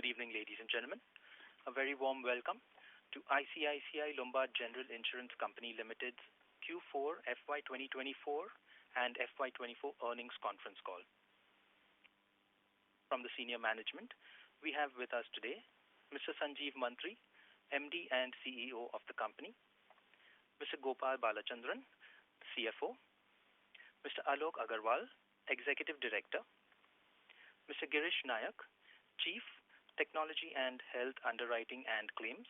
evening, ladies and gentlemen. A very warm welcome to ICICI Lombard General Insurance Company Limited's Q4 FY 2024 and FY24 earnings conference call. From the senior management, we have with us today Mr. Sanjeev Mantri, MD and CEO of the company, Mr. Gopal Balachandran, CFO, Mr. Alok Agarwal, Executive Director, Mr. Girish Nayak, Chief, Technology and Health Underwriting and Claims,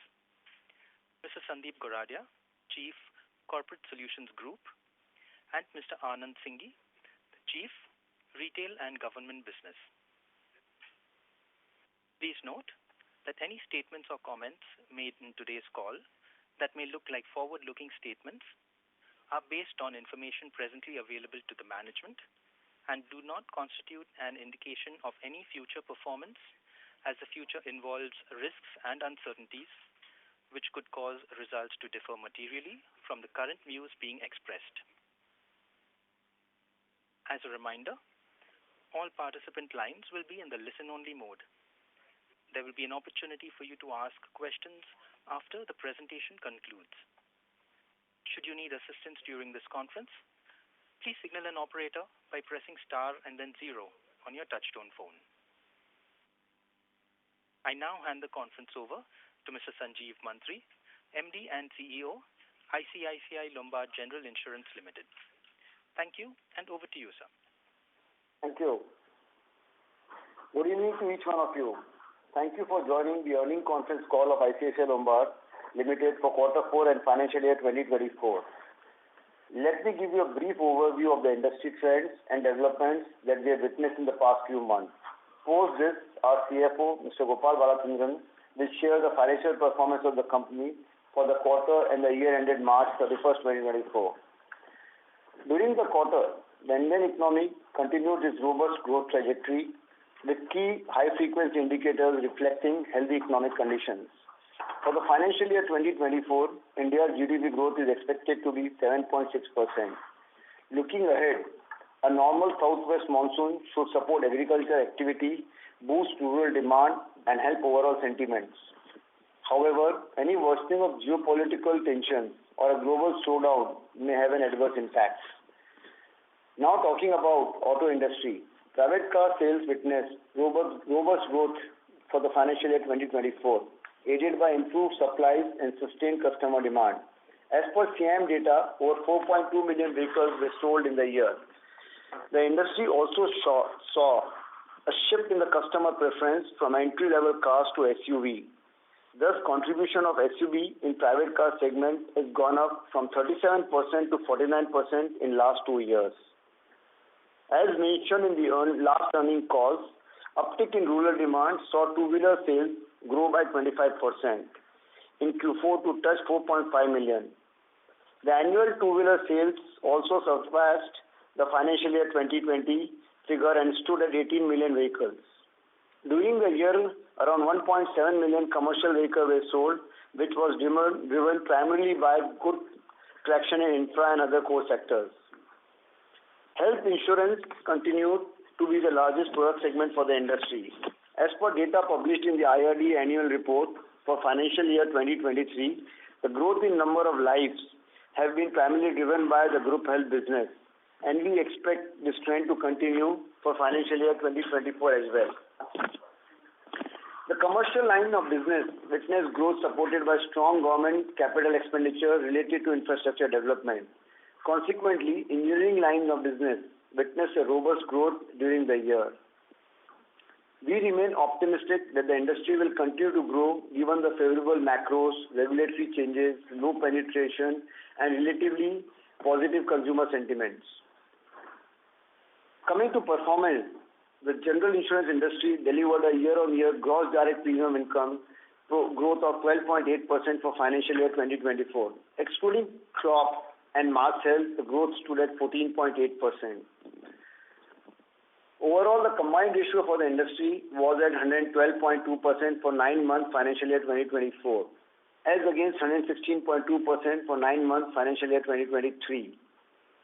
Mr. Sandeep Goradia, Chief, Corporate Solutions Group, and Mr. Anand Singhi, Chief, Retail and Government Business. Please note that any statements or comments made in today's call that may look like forward-looking statements are based on information presently available to the management and do not constitute an indication of any future performance, as the future involves risks and uncertainties which could cause results to differ materially from the current views being expressed. As a reminder, all participant lines will be in the listen-only mode. There will be an opportunity for you to ask questions after the presentation concludes. Should you need assistance during this conference, please signal an operator by pressing star and then 0 on your touchtone phone. I now hand the conference over to Mr. Sanjeev Mantri, MD and CEO, ICICI Lombard General Insurance Limited. Thank you, and over to you, sir. Thank you. Good evening to each one of you. Thank you for joining the earnings conference call of ICICI Lombard Limited for Q4 and financial year 2024. Let me give you a brief overview of the industry trends and developments that we have witnessed in the past few months. Post this, our CFO, Mr. Gopal Balachandran, will share the financial performance of the company for the quarter and the year ended March 31st, 2024. During the quarter, the Indian economy continued its robust growth trajectory with key high-frequency indicators reflecting healthy economic conditions. For the financial year 2024, India's GDP growth is expected to be 7.6%. Looking ahead, a normal southwest monsoon should support agricultural activity, boost rural demand, and help overall sentiments. However, any worsening of geopolitical tensions or a global slowdown may have an adverse impact. Now talking about auto industry, private car sales witnessed robust growth for the financial year 2024, aided by improved supplies and sustained customer demand. As per CIM data, over 4.2 million vehicles were sold in the year. The industry also saw a shift in the customer preference from entry-level cars to SUV. Thus, contribution of SUV in private car segment has gone up from 37% to 49% in last 2 years. As mentioned in the last earnings calls, uptick in rural demand saw two-wheeler sales grow by 25% in Q4 to touch 4.5 million. The annual two-wheeler sales also surpassed the financial year 2020 figure and stood at 18 million vehicles. During the year, around 1.7 million commercial vehicles were sold, which was driven primarily by good traction in infra and other core sectors. Health insurance continued to be the largest product segment for the industry. As per data published in the IRD annual report for financial year 2023, the growth in number of lives have been primarily driven by the group health business, and we expect this trend to continue for financial year 2024 as well. The commercial line of business witnessed growth supported by strong government capital expenditure related to infrastructure development. Consequently, engineering line of business witnessed a robust growth during the year. We remain optimistic that the industry will continue to grow given the favorable macros, regulatory changes, low penetration, and relatively positive consumer sentiments. Coming to performance, the general insurance industry delivered a year-on-year gross direct premium income growth of 12.8% for financial year 2024. Excluding crop and mass health, the growth stood at 14.8%. Overall, the combined ratio for the industry was at 112.2% for 9 months financial year 2024, as against 116.2% for 9 months financial year 2023.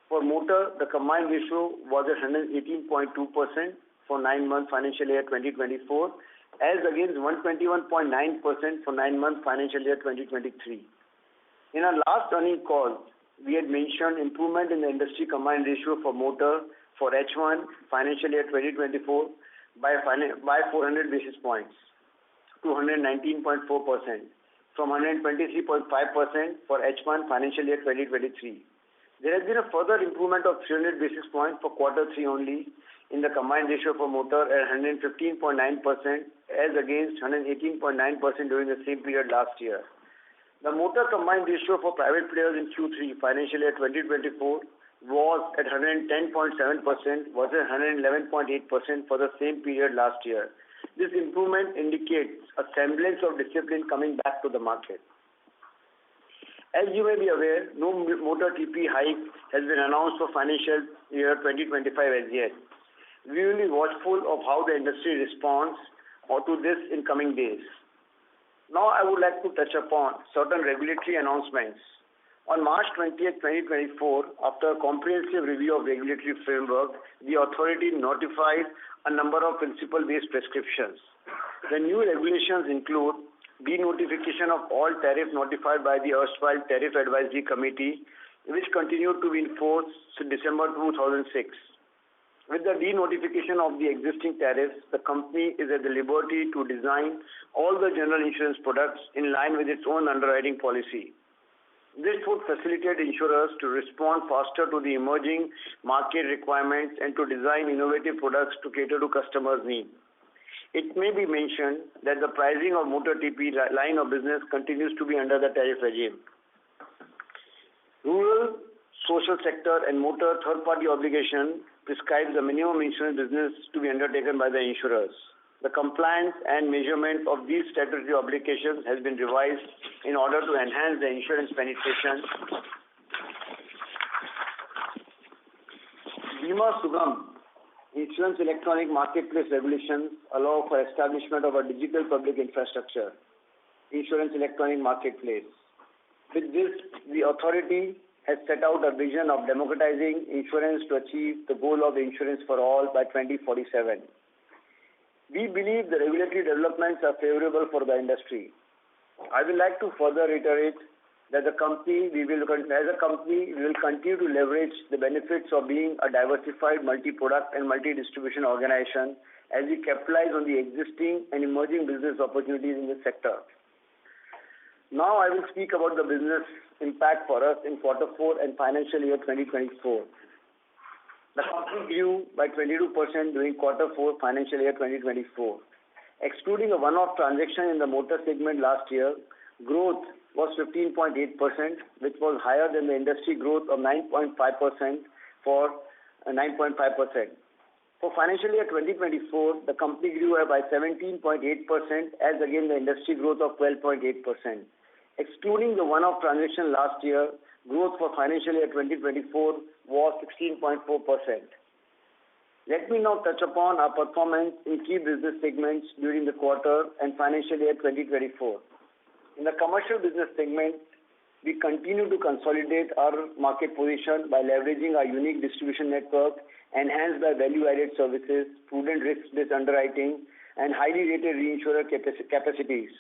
For motor, the combined ratio was at 118.2% for 9 months financial year 2024, as against 121.9% for 9-month financial year 2023. In our last earnings call, we had mentioned improvement in the industry combined ratio for motor for H1 financial year 2024 by 400 basis points to 119.4% from 123.5% for H1 financial year 2023. There has been a further improvement of 300 basis points for quarter 3 only in the combined ratio for motor at 115.9% as against 118.9% during the same period last year. The motor combined ratio for private players in Q3 financial year 2024 was at 110.7% versus 111.8% for the same period last year. This improvement indicates a semblance of discipline coming back to the market. As you may be aware, no motor TP hike has been announced for financial year 2025 as yet. We will be watchful of how the industry responds to this in coming days. Now I would like to touch upon certain regulatory announcements. On March 20th, 2024, after a comprehensive review of regulatory framework, the authority notified a number of principle-based prescriptions. The new regulations include denotification of all tariff notified by the erstwhile Tariff Advisory Committee, which continued to be in force since December 2006. With the denotification of the existing tariffs, the company is at the liberty to design all the general insurance products in line with its own underwriting policy. This would facilitate insurers to respond faster to the emerging market requirements and to design innovative products to cater to customers' needs. It may be mentioned that the pricing of motor TP line of business continues to be under the tariff regime. Rural, social sector and motor third-party obligation prescribes the minimum insurance business to be undertaken by the insurers. The compliance and measurement of these statutory obligations has been revised in order to enhance the insurance penetration. Bima Sugam Insurance Electronic Marketplace regulations allow for establishment of a digital public infrastructure, Insurance Electronic Marketplace. With this, the authority has set out a vision of democratizing insurance to achieve the goal of insurance for all by 2047. We believe the regulatory developments are favorable for the industry. I would like to further reiterate that as a company, we will continue to leverage the benefits of being a diversified multi-product and multi-distribution organization as we capitalize on the existing and emerging business opportunities in this sector. Now I will speak about the business impact for us in quarter 4 and financial year 2024. The company grew by 22% during quarter 4 financial year 2024. Excluding a one-off transaction in the motor segment last year, growth was 15.8%, which was higher than the industry growth of 9.5% for 9.5%. For financial year 2024, the company grew by 17.8% as against the industry growth of 12.8%. Excluding the one-off transaction last year, growth for financial year 2024 was 16.4%. Let me now touch upon our performance in key business segments during the quarter and financial year 2024. In the commercial business segment, we continue to consolidate our market position by leveraging our unique distribution network, enhanced by value-added services, prudent risk-based underwriting, and highly rated reinsurer capacities.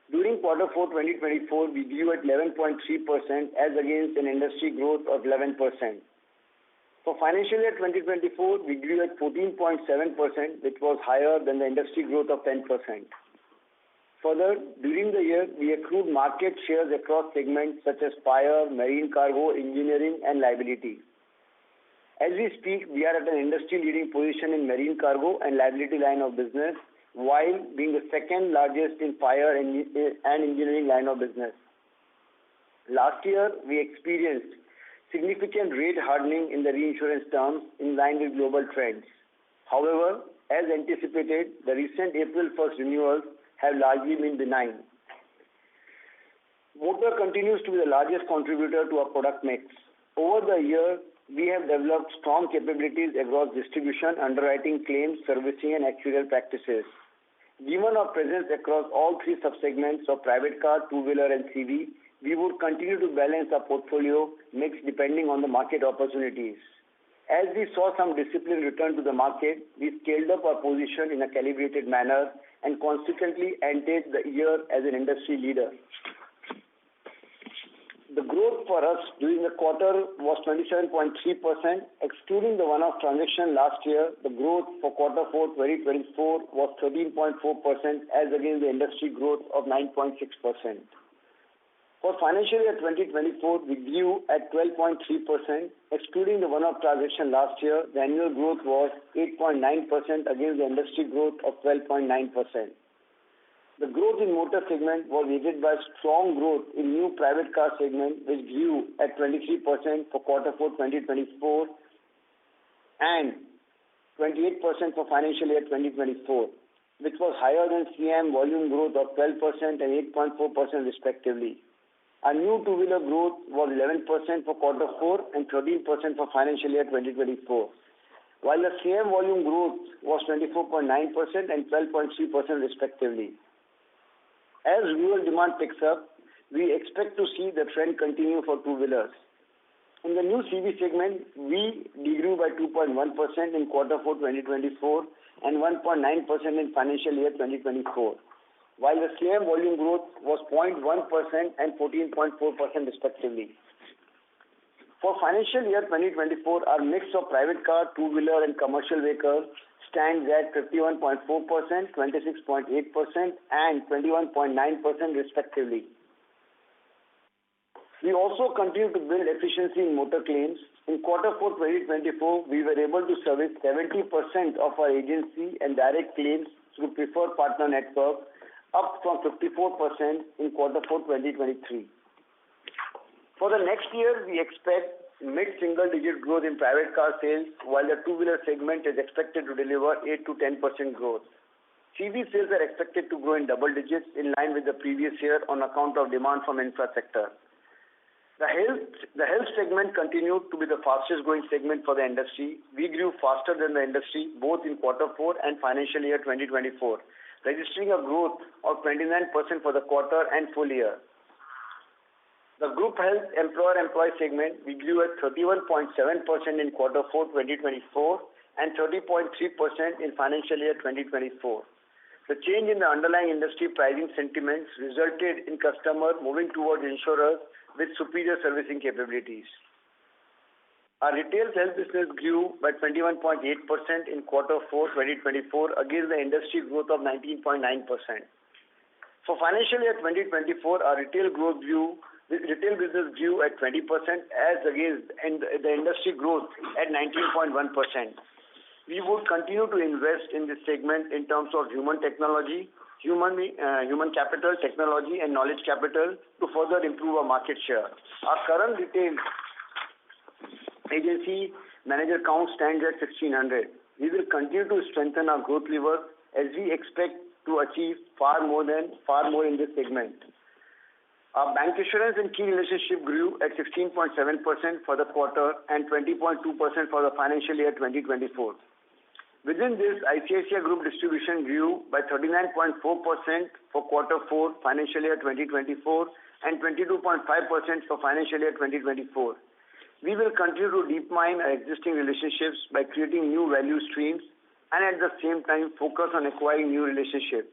During quarter 4 2024, we grew at 11.3% as against an industry growth of 11%. For financial year 2024, we grew at 14.7%, which was higher than the industry growth of 10%. Further, during the year, we accrued market shares across segments such as fire, marine cargo, engineering, and liability. As we speak, we are at an industry-leading position in marine cargo and liability line of business, while being the second largest in fire and engineering line of business. Last year, we experienced significant rate hardening in the reinsurance terms in line with global trends. However, as anticipated, the recent April 1st renewals have largely been benign. Motor continues to be the largest contributor to our product mix. Over the year, we have developed strong capabilities across distribution, underwriting, claims, servicing, and actuarial practices. Given our presence across all three subsegments of private car, two-wheeler, and CV, we would continue to balance our portfolio mix depending on the market opportunities. As we saw some discipline return to the market, we scaled up our position in a calibrated manner and consequently ended the year as an industry leader. The growth for us during the quarter was 27.3%. Excluding the one-off transaction last year, the growth for quarter 4 2024 was 13.4% as against the industry growth of 9.6%. For financial year 2024, we grew at 12.3%. Excluding the one-off transaction last year, the annual growth was 8.9% against the industry growth of 12.9%. The growth in motor segment was aided by strong growth in new private car segment, which grew at 23% for quarter 4 2024 and 28% for financial year 2024, which was higher than CM volume growth of 12% and 8.4% respectively. Our new two-wheeler growth was 11% for quarter 4 and 13% for financial year 2024, while the CM volume growth was 24.9% and 12.3% respectively. As rural demand picks up, we expect to see the trend continue for two-wheelers. In the new CV segment, we degrew by 2.1% in quarter 4 2024 and 1.9% in financial year 2024, while the CM volume growth was 0.1% and 14.4% respectively. For financial year 2024, our mix of private car, two-wheeler and commercial vehicles stands at 51.4%, 26.8% and 21.9% respectively. We also continue to build efficiency in motor claims. In quarter 4 2024, we were able to service 70% of our agency and direct claims through preferred partner network, up from 54% in quarter 4 2023. For the next year, we expect mid-single-digit growth in private car sales, while the two-wheeler segment is expected to deliver 8 to 10% growth. CV sales are expected to grow in double digits in line with the previous year on account of demand from infra sector. The health segment continued to be the fastest growing segment for the industry. We grew faster than the industry both in quarter 4 and financial year 2024, registering a growth of 29% for the quarter and full year. The group health employer-employee segment, we grew at 31.7% in quarter 4 2024 and 30.3% in financial year 2024. The change in the underlying industry pricing sentiments resulted in customers moving towards insurers with superior servicing capabilities. Our retail health business grew by 21.8% in quarter 4 2024 against the industry growth of 19.9%. For financial year 2024, our retail business grew at 20% as against the industry growth at 19.1%. We would continue to invest in this segment in terms of human capital, technology and knowledge capital to further improve our market share. Our current retail agency manager count stands at 1,600. We will continue to strengthen our growth levers as we expect to achieve far more in this segment. Our bank insurance and key relationship grew at 16.7% for the quarter and 20.2% for the financial year 2024. Within this, ICICI Group distribution grew by 39.4% for quarter 4 financial year 2024 and 22.5% for financial year 2024. We will continue to deep mine our existing relationships by creating new value streams and at the same time focus on acquiring new relationships.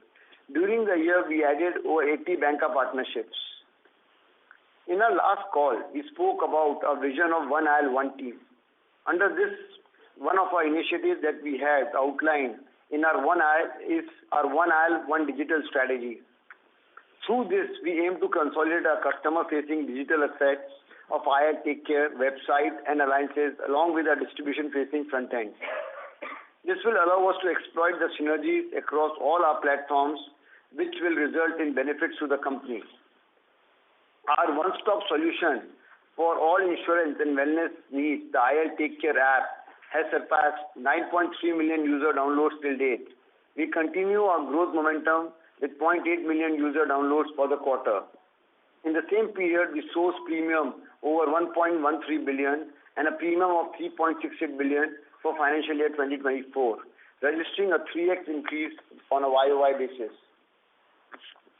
During the year, we added over 80 banker partnerships. In our last call, we spoke about our vision of One Aisle, One Team. Under this, one of our initiatives that we have outlined in our One Aisle is our One Aisle, One Digital strategy. Through this, we aim to consolidate our customer-facing digital assets of IL Take Care, website and alliances along with our distribution-facing front end. This will allow us to exploit the synergies across all our platforms, which will result in benefits to the company. Our one-stop solution for all insurance and wellness needs, the IL Take Care app, has surpassed 9.3 million user downloads till date. We continue our growth momentum with 0.8 million user downloads for the quarter. In the same period, we sourced premium over 1.13 billion and a premium of 3.68 billion for financial year 2024, registering a 3x increase on a YOY basis.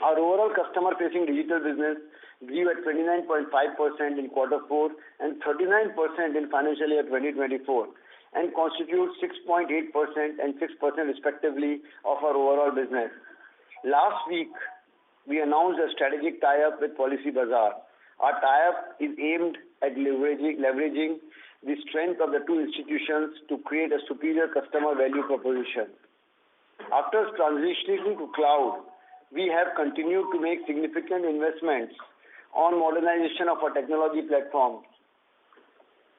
Our overall customer-facing digital business grew at 29.5% in quarter 4 and 39% in financial year 2024 and constitutes 6.8% and 6% respectively of our overall business. Last week, we announced a strategic tie-up with Policy Bazaar. Our tie-up is aimed at leveraging the strength of the two institutions to create a superior customer value proposition. After transitioning to cloud, we have continued to make significant investments on modernization of our technology platform.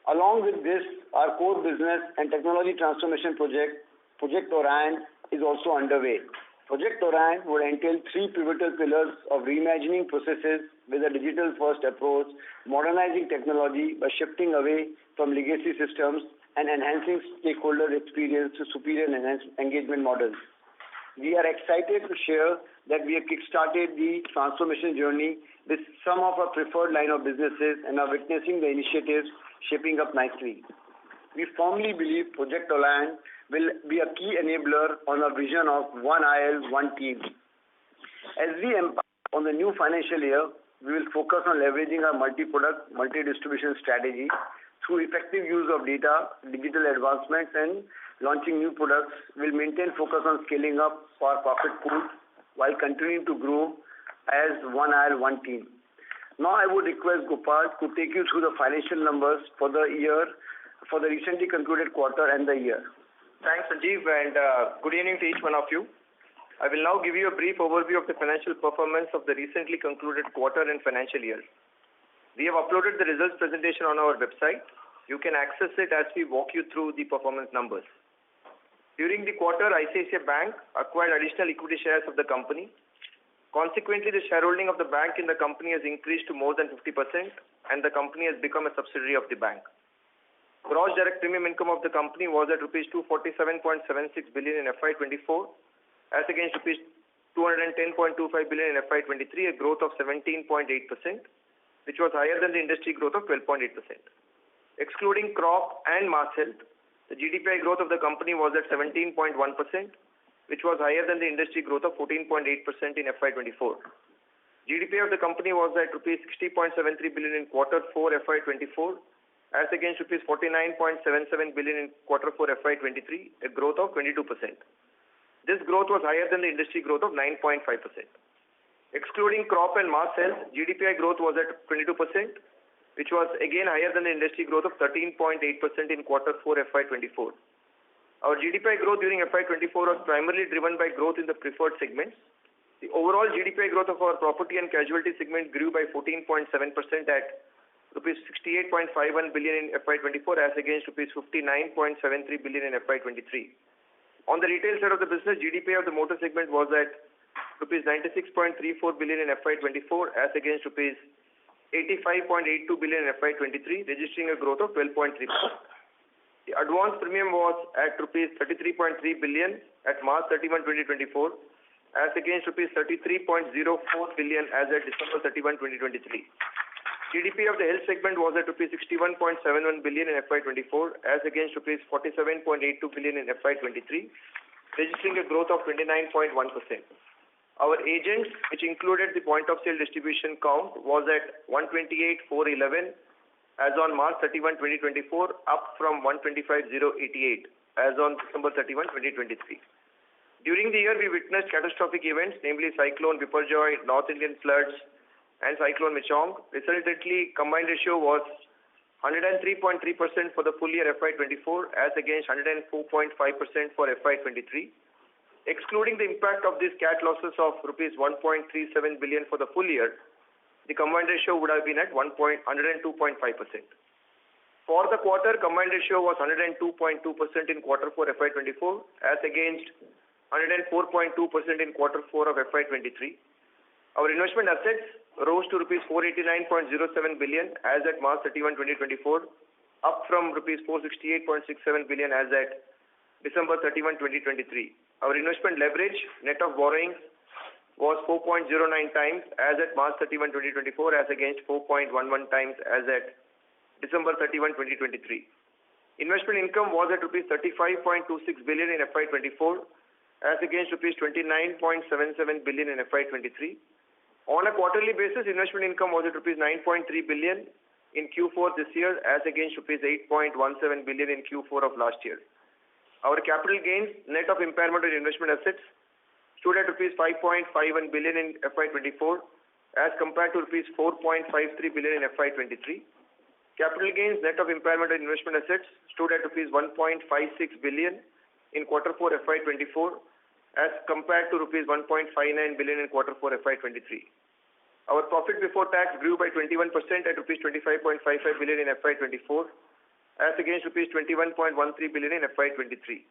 Along with this, our core business and technology transformation Project Orion, is also underway. Project Orion would entail three pivotal pillars of reimagining processes with a digital-first approach, modernizing technology by shifting away from legacy systems, and enhancing stakeholder experience to superior engagement models. We are excited to share that we have kickstarted the transformation journey with some of our preferred line of businesses and are witnessing the initiatives shaping up nicely. We firmly believe Project Orion will be a key enabler on our vision of one IL, one team. As we embark on the new financial year, we will focus on leveraging our multi-product, multi-distribution strategy through effective use of data, digital advancements, and launching new products. We'll maintain focus on scaling up our profit pool while continuing to grow as one IL, one team. Now I would request Gopal to take you through the financial numbers for the recently concluded quarter and the year. Thanks, Sanjeev, and good evening to each one of you. I will now give you a brief overview of the financial performance of the recently concluded quarter and financial year. We have uploaded the results presentation on our website. You can access it as we walk you through the performance numbers. During the quarter, ICICI Bank acquired additional equity shares of the company. Consequently, the shareholding of the bank in the company has increased to more than 50%, and the company has become a subsidiary of the bank. Gross direct premium income of the company was at rupees 247.76 billion in FY24, as against rupees 210.25 billion in FY23, a growth of 17.8%, which was higher than the industry growth of 12.8%. Excluding crop and mass health, the GDPI growth of the company was at 17.1%, which was higher than the industry growth of 14.8% in FY24. GDPI of the company was at rupees 60.73 billion in Q4 FY24, as against rupees 49.77 billion in Q4 FY23, a growth of 22%. This growth was higher than the industry growth of 9.5%. Excluding crop and mass health, GDPI growth was at 22%, which was again higher than the industry growth of 13.8% in Q4 FY24. Our GDPI growth during FY24 was primarily driven by growth in the preferred segments. The overall GDPI growth of our property and casualty segment grew by 14.7% at rupees 68.51 billion in FY24 as against rupees 59.73 billion in FY23. On the retail side of the business, GDPI of the motor segment was at rupees 96.34 billion in FY24 as against rupees 85.82 billion in FY23, registering a growth of 12.3%. The advance premium was at rupees 33.3 billion at March 31, 2024, as against rupees 33.04 billion as at December 31, 2023. GDP of the health segment was at rupees 61.71 billion in FY24 as against rupees 47.82 billion in FY23, registering a growth of 29.1%. Our agents, which included the point of sale distribution count, was at 128,411 as on March 31, 2024, up from 125,088 as on December 31, 2023. During the year, we witnessed catastrophic events, namely Cyclone Biparjoy, North Indian floods, and Cyclone Michaung. Resultantly, combined ratio was 103.3% for the full year FY24 as against 104.5% for FY23. Excluding the impact of these cat losses of rupees 1.37 billion for the full year, the combined ratio would have been at 102.5%. For the quarter, combined ratio was 102.2% in Q4 FY24 as against 104.2% in Q4 of FY23. Our investment assets rose to rupees 489.07 billion as at March 31, 2024, up from rupees 468.67 billion as at December 31, 2023. Our investment leverage, net of borrowings, was 4.09 times as at March 31, 2024, as against 4.11 times as at December 31, 2023. Investment income was at rupees 35.26 billion in FY24, as against rupees 29.77 billion in FY23. On a quarterly basis, investment income was at rupees 9.3 billion in Q4 this year, as against rupees 8.17 billion in Q4 of last year. Our capital gains, net of impairment on investment assets, stood at rupees 5.51 billion in FY24 as compared to rupees 4.53 billion in FY23. Capital gains net of impairment and investment assets stood at rupees 1.56 billion in Q4 FY24 as compared to rupees 1.59 billion in Q4 FY23. Our profit before tax grew by 21% at rupees 25.55 billion in FY24 as against rupees 21.13 billion in FY23.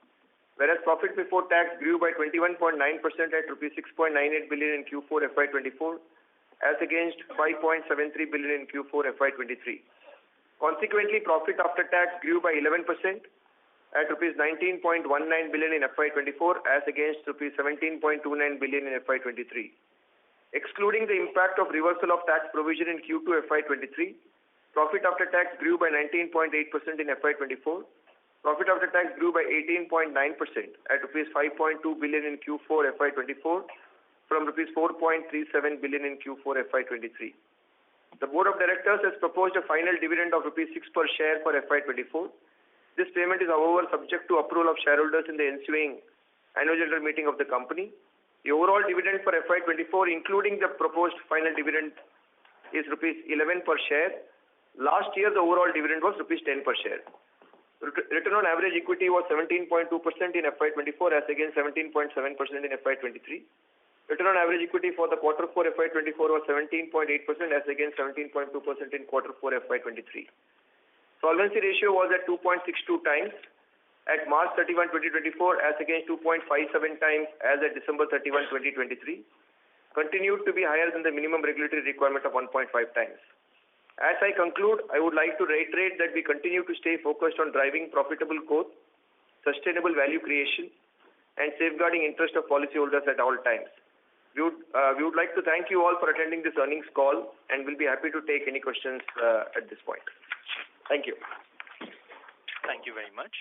Whereas profit before tax grew by 21.9% at rupees 6.98 billion in Q4 FY24 as against 5.73 billion in Q4 FY23. Consequently, profit after tax grew by 11% at rupees 19.19 billion in FY24 as against rupees 17.29 billion in FY23. Excluding the impact of reversal of tax provision in Q2 FY23, profit after tax grew by 19.8% in FY24. Profit after tax grew by 18.9% at rupees 5.2 billion in Q4 FY24 from rupees 4.37 billion in Q4 FY23. The Board of Directors has proposed a final dividend of rupees 6 per share for FY24. This payment is, however, subject to approval of shareholders in the ensuing annual general meeting of the company. The overall dividend for FY24, including the proposed final dividend, is rupees 11 per share. Last year, the overall dividend was rupees 10 per share. Return on average equity was 17.2% in FY24 as against 17.7% in FY23. Return on average equity for the Q4 FY24 was 17.8% as against 17.2% in Q4 FY23. Solvency ratio was at 2.62 times at March 31, 2024 as against 2.57 times as at December 31, 2023. Continued to be higher than the minimum regulatory requirement of 1.5 times. As I conclude, I would like to reiterate that we continue to stay focused on driving profitable growth, sustainable value creation, and safeguarding interest of policyholders at all times. We would like to thank you all for attending this earnings call and will be happy to take any questions at this point. Thank you. Thank you very much.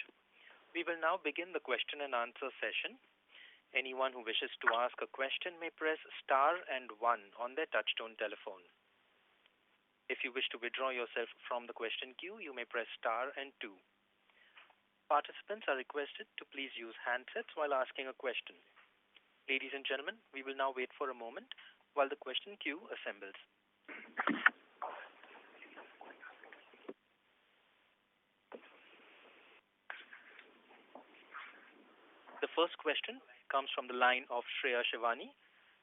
We will now begin the question and answer session. Anyone who wishes to ask a question may press star and 1 on their touchtone telephone. If you wish to withdraw yourself from the question queue, you may press star and 2. Participants are requested to please use handsets while asking a question. Ladies and gentlemen, we will now wait for a moment while the question queue assembles. The first question comes from the line of Shreya Shivani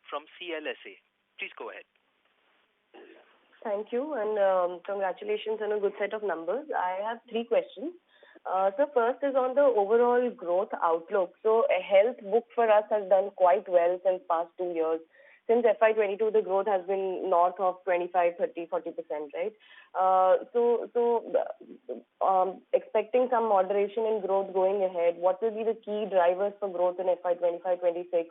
from CLSA. Please go ahead. Thank you, and congratulations on a good set of numbers. I have 3 questions. So first is on the overall growth outlook. So a health book for us has done quite well since past 2 years. Since FY22, the growth has been north of 25, 30, 40%, right? Expecting some moderation in growth going ahead, what will be the key drivers for growth in FY25, 26?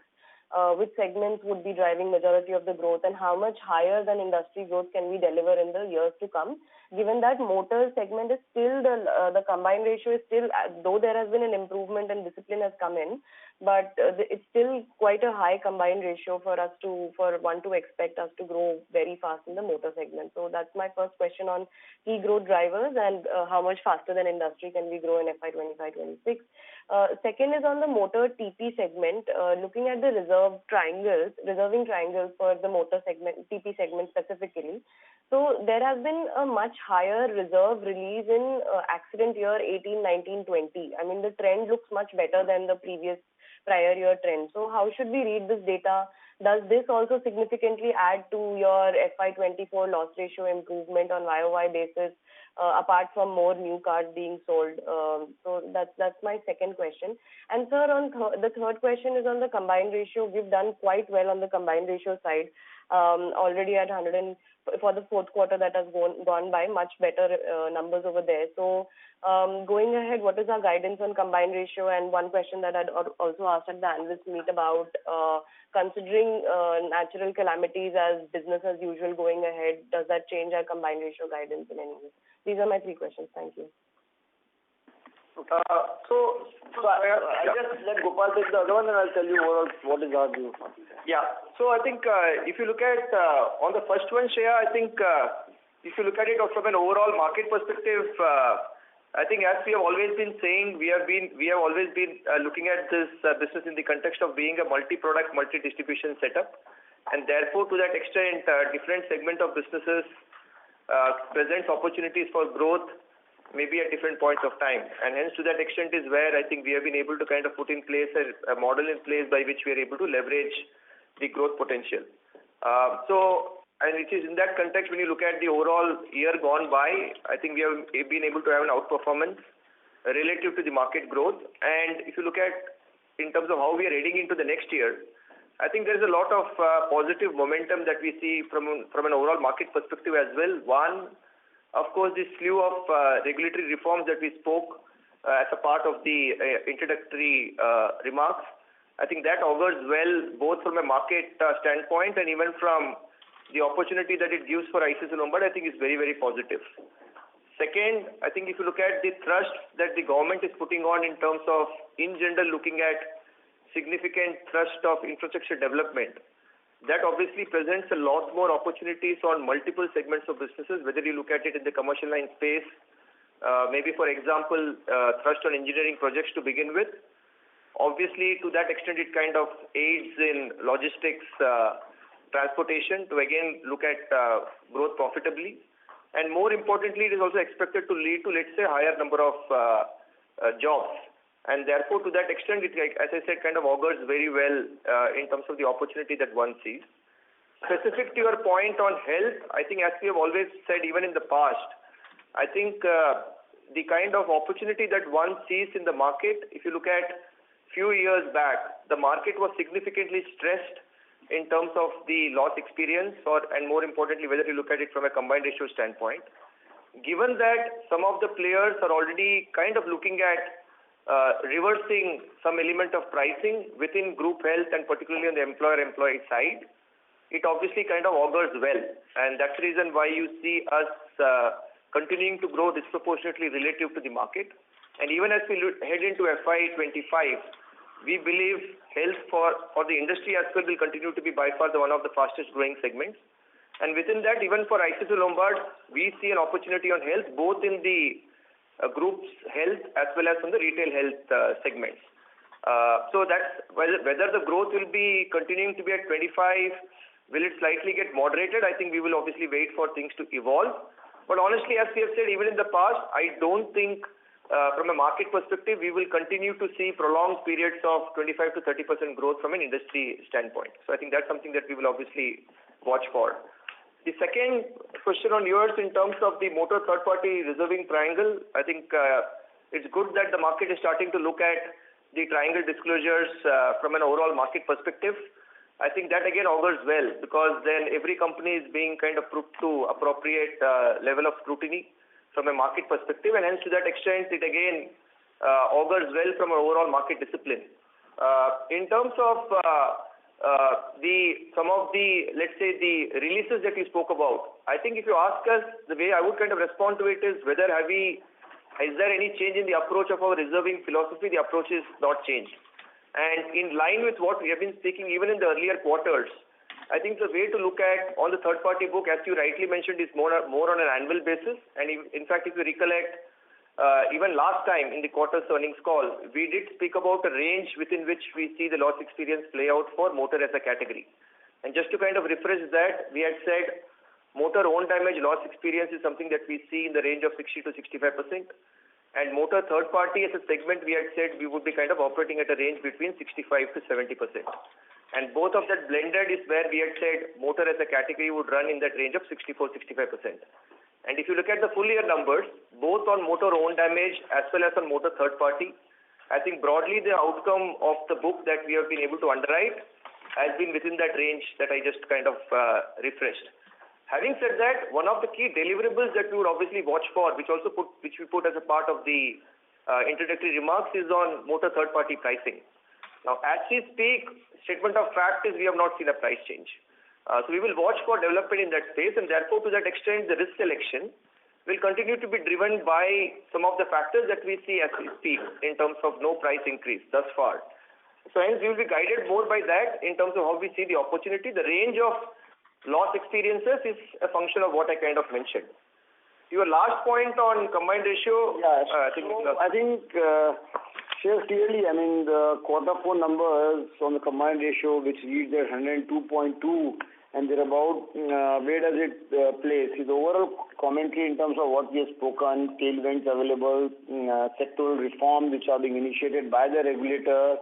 Which segments would be driving majority of the growth, and how much higher than industry growth can we deliver in the years to come? Given that motor segment is still the combined ratio is still, though there has been an improvement and discipline has come in, but it's still quite a high combined ratio for one to expect us to grow very fast in the motor segment. So that's my first question on key growth drivers and how much faster than industry can we grow in FY25, 26. Second is on the motor TP segment, looking at the reserving triangles for the motor segment, TP segment specifically. So there has been a much higher reserve release in accident year 18, 19, 20. I mean, the trend looks much better than the previous prior year trend. So how should we read this data? Does this also significantly add to your FY24 loss ratio improvement on YOY basis, apart from more new cars being sold? So that's my second question. And sir, on the third question is on the combined ratio. We've done quite well on the combined ratio side, already at 100 for the Q4 that has gone by, much better numbers over there. So going ahead, what is our guidance on combined ratio? And one question that I'd also asked at the analyst meet about considering natural calamities as business as usual going ahead, does that change our combined ratio guidance in any way? These are my 3 questions. Thank you. I just let Gopal take the other one, and I'll tell you what is our view. Yeah. So I think if you look at on the first one, Shreya, I think if you look at it from an overall market perspective, I think as we have always been saying, we have always been looking at this business in the context of being a multi-product, multi-distribution setup, and therefore to that extent, different segment of businesses presents opportunities for growth, maybe at different points of time, and hence to that extent is where I think we have been able to kind of put in place a model in place by which we are able to leverage the growth potential. And it is in that context, when you look at the overall year gone by, I think we have been able to have an outperformance relative to the market growth. And if you look at in terms of how we are heading into the next year, I think there is a lot of positive momentum that we see from an overall market perspective as well. One, of course, this slew of regulatory reforms that we spoke as a part of the introductory remarks, I think that augurs well both from a market standpoint and even from the opportunity that it gives for ICICI Lombard, I think is very, very positive. Second, I think if you look at the thrust that the government is putting on in terms of, in general, looking at significant thrust of infrastructure development, that obviously presents a lot more opportunities on multiple segments of businesses, whether you look at it in the commercial line space, maybe for example, thrust on engineering projects to begin with. Obviously, to that extent, it kind of aids in logistics, transportation to again look at growth profitably. And more importantly, it is also expected to lead to, let's say, a higher number of jobs. And therefore, to that extent, it, as I said, kind of augurs very well in terms of the opportunity that one sees. Specific to your point on health, I think as we have always said, even in the past, I think the kind of opportunity that one sees in the market, if you look at few years back, the market was significantly stressed in terms of the loss experience, and more importantly, whether you look at it from a combined ratio standpoint. Given that some of the players are already kind of looking at reversing some element of pricing within group health and particularly on the employer-employee side, it obviously kind of augurs well. And that's the reason why you see us continuing to grow disproportionately relative to the market. And even as we head into FY25, we believe health for the industry as well will continue to be by far one of the fastest growing segments. And within that, even for ICICI Lombard, we see an opportunity on health, both in the group's health as well as on the retail health segments. So that's whether the growth will be continuing to be at 25, will it slightly get moderated? I think we will obviously wait for things to evolve. But honestly, as we have said even in the past, I don't think from a market perspective, we will continue to see prolonged periods of 25 to 30% growth from an industry standpoint. So I think that's something that we will obviously watch for. The second question on yours in terms of the motor third-party reserving triangle, I think it's good that the market is starting to look at the triangle disclosures from an overall market perspective. I think that again augurs well because then every company is being kind of put to appropriate level of scrutiny from a market perspective, and hence to that extent, it again augurs well from an overall market discipline. In terms of some of the, let's say, the releases that you spoke about, I think if you ask us, the way I would kind of respond to it is whether is there any change in the approach of our reserving philosophy? The approach is not changed. And in line with what we have been speaking even in the earlier quarters, I think the way to look at on the third-party book, as you rightly mentioned, is more on an annual basis. And in fact, if you recollect, even last time in the quarter's earnings call, we did speak about a range within which we see the loss experience play out for motor as a category. And just to kind of refresh that, we had said motor own damage loss experience is something that we see in the range of 60 to 65%. And motor third-party as a segment, we had said we would be kind of operating at a range between 65 to 70%. And both of that blended is where we had said motor as a category would run in that range of 64-65%. And if you look at the full year numbers, both on motor own damage as well as on motor third party, I think broadly the outcome of the book that we have been able to underwrite has been within that range that I just kind of refreshed. Having said that, one of the key deliverables that we would obviously watch for, which we put as a part of the introductory remarks, is on motor third party pricing. Now, as we speak, statement of fact is we have not seen a price change. So we will watch for development in that space, and therefore to that extent the risk selection will continue to be driven by some of the factors that we see as we speak in terms of no price increase thus far. So hence we will be guided more by that in terms of how we see the opportunity. The range of loss experiences is a function of what I kind of mentioned. Your last point on combined ratio. Yeah. I think Sure, clearly, I mean, the quarter four numbers on the combined ratio, which reads at 102.2, and thereabout, where does it place? The overall commentary in terms of what we have spoken, tailwinds available, sectoral reforms which are being initiated by the regulator,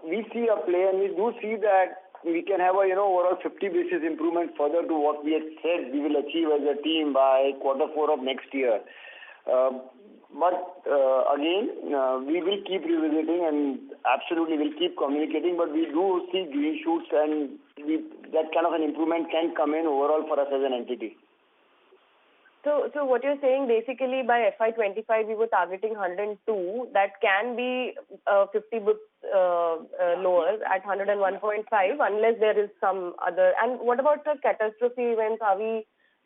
we see a play, and we do see that we can have a overall 50 basis improvement further to what we had said we will achieve as a team by quarter four of next year. But again, we will keep revisiting and absolutely will keep communicating, but we do see green shoots, and that kind of an improvement can come in overall for us as an entity. So what you're saying, basically by FY25 we were targeting 102. That can be 50 bps lower at 101.5 unless there is some other. And what about the catastrophe events?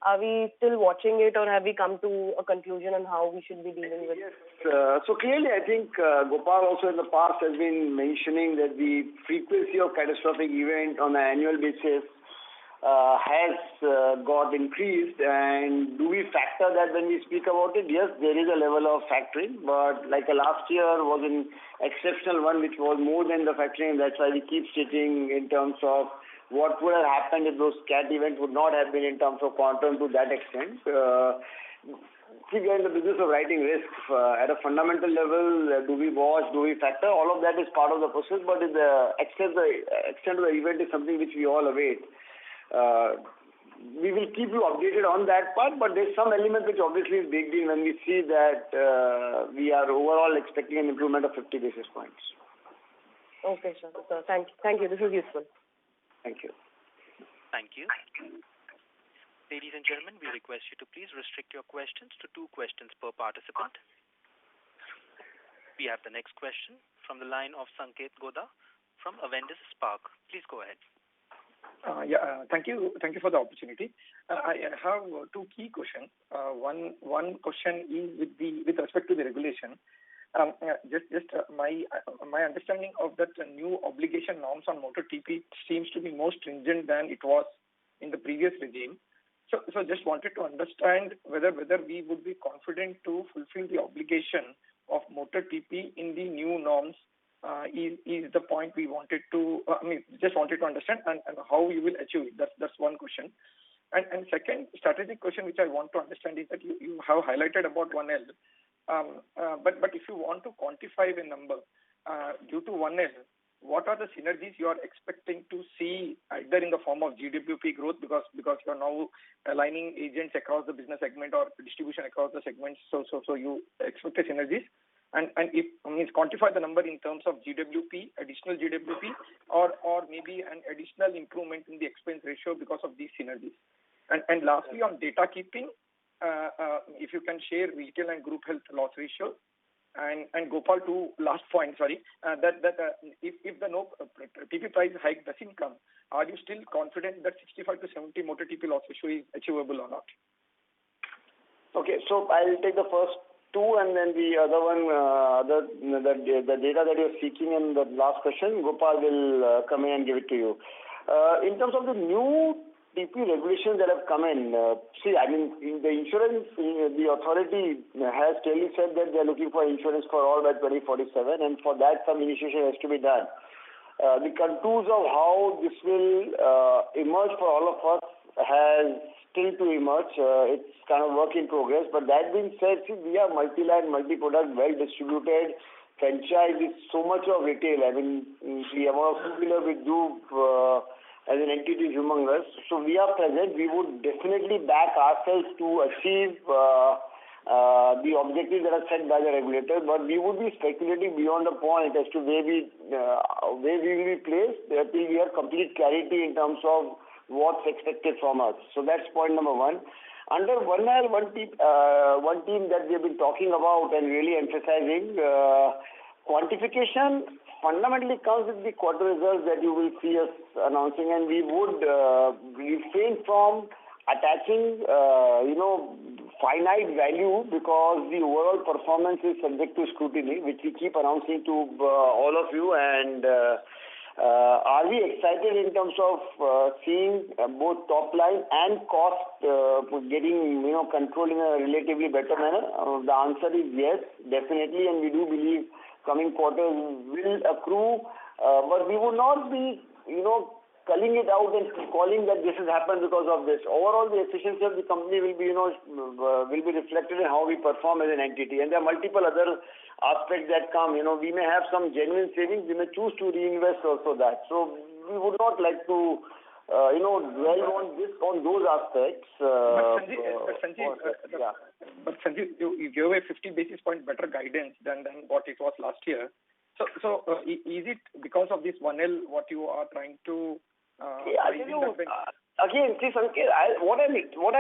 Are we still watching it, or have we come to a conclusion on how we should be dealing with it? Yes. So clearly, I think Gopal also in the past has been mentioning that the frequency of catastrophic event on an annual basis has got increased. And do we factor that when we speak about it? Yes, there is a level of factoring, but like last year was an exceptional one, which was more than the factoring. That's why we keep stating in terms of what would have happened if those CAT events would not have been in terms of quantum to that extent. See, we are in the business of writing risks. At a fundamental level, do we watch, do we factor? All of that is part of the process, but the extent of the event is something which we all await. We will keep you updated on that part, but there's some element which obviously is baked in when we see that we are overall expecting an improvement of 50 basis points. Okay, sure. So, thank you. This is useful. Thank you. Thank you. Ladies and gentlemen, we request you to please restrict your questions to 2 questions per participant. We have the next question from the line of Sanket Godha from Avendus Spark. Please go ahead. Thank you for the opportunity. I have 2 key questions. One question is with respect to the regulation. My understanding of that new obligation norms on motor TP seems to be more stringent than it was in the previous regime. So just wanted to understand whether we would be confident to fulfill the obligation of motor TP in the new norms. Is the point we wanted to, just wanted to understand and how we will achieve it. That's one question. And second strategic question which I want to understand is that you have highlighted about 1L. But if you want to quantify the number due to 1L, what are the synergies you are expecting to see either in the form of GWP growth because you are now aligning agents across the business segment or distribution across the segments, so you expect the synergies and if quantify the number in terms of GWP, additional GWP, or maybe an additional improvement in the expense ratio because of these synergies. And lastly, on data keeping, if you can share retail and group health loss ratio, and Gopal, to last point, sorry, that if the no TP price hike doesn't come, are you still confident that 65 to 70 motor TP loss ratio is achievable or not? Okay, so I'll take the first 2, and then the other one, the data that you're seeking in the last question, Gopal will come in and give it to you. In terms of the new TP regulations that have come in, in the insurance, the authority has clearly said that they're looking for insurance for all by 2047, and for that some initiation has to be done. The contours of how this will emerge for all of us has still to emerge. It's kind of work in progress, but that being said, we are multi-line, multi-product, well-distributed franchise with so much of retail. The amount of two-wheeler we do as an entity is humongous. So we are present. We would definitely back ourselves to achieve the objectives that are set by the regulator, but we would be speculating beyond the point as to where we will be placed till we have complete clarity in terms of what's expected from us. So that's point number 1. Under 1L, one team that we have been talking about and really emphasizing, quantification fundamentally comes with the quarter results that you will see us announcing, and we would refrain from attaching, finite value because the overall performance is subject to scrutiny, which we keep announcing to all of you. And are we excited in terms of seeing both top line and cost getting controlled in a relatively better manner? The answer is yes, definitely, and we do believe coming quarters will accrue, but we would not be culling it out and calling that this has happened because of this. Overall, the efficiency of the company will be will be reflected in how we perform as an entity, and there are multiple other aspects that come. We may have some genuine savings, we may choose to reinvest also that. So we would not like to dwell on those aspects. But Sanjeev, you gave a 50 basis point better guidance than what it was last year. So is it because of this 1L what you are trying to? Again, see, Sanket, what I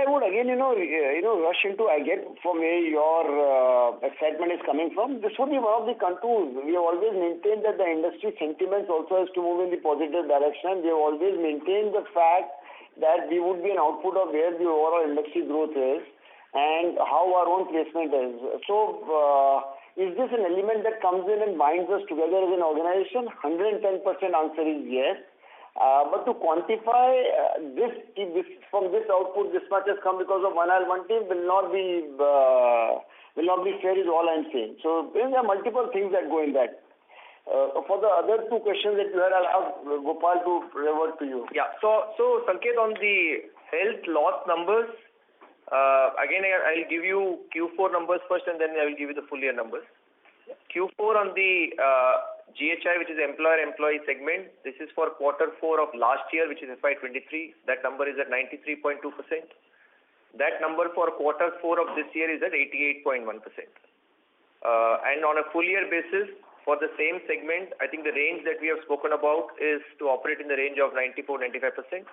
would again rush into, I get from where your excitement is coming from. This would be one of the contours. We have always maintained that the industry sentiments also has to move in the positive direction. We have always maintained the fact that we would be an output of where the overall industry growth is and how our own placement is. So, is this an element that comes in and binds us together as an organization? 110% answer is yes. But to quantify this from this output, this much has come because of one team will not be fair is all I'm saying. So there are multiple things that go in that. For the other two questions that you had, I'll ask Gopal to revert to you. Yeah. So Sanket, on the health loss numbers, again I'll give you Q4 numbers first, and then I will give you the full year numbers. Q4 on the GHI, which is employer-employee segment, this is for Q4 of last year, which is FY23. That number is at 93.2%. That number for Q4 of this year is at 88.1%. And on a full year basis, for the same segment, I think the range that we have spoken about is to operate in the range of 94-95%.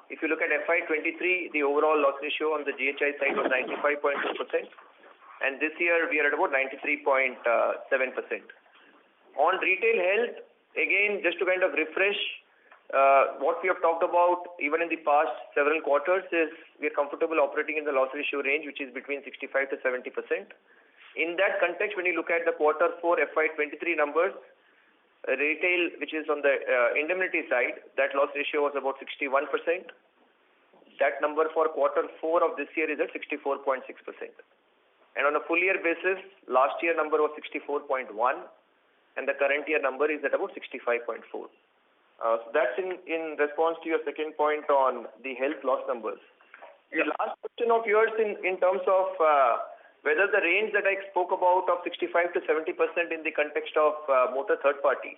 If you look at FY23, the overall loss ratio on the GHI side was 95.2%. And this year we are at about 93.7%. On retail health, again, just to kind of refresh, what we have talked about even in the past several quarters is we are comfortable operating in the loss ratio range, which is between 65 to 70%. In that context, when you look at the Q4 FY23 numbers, retail, which is on the indemnity side, that loss ratio was about 61%. That number for Q4 of this year is at 64.6%. And on a full year basis, last year number was 64.1, and the current year number is at about 65.4. So that's in response to your second point on the health loss numbers. The last question of yours in terms of whether the range that I spoke about of 65 to 70% in the context of motor third party.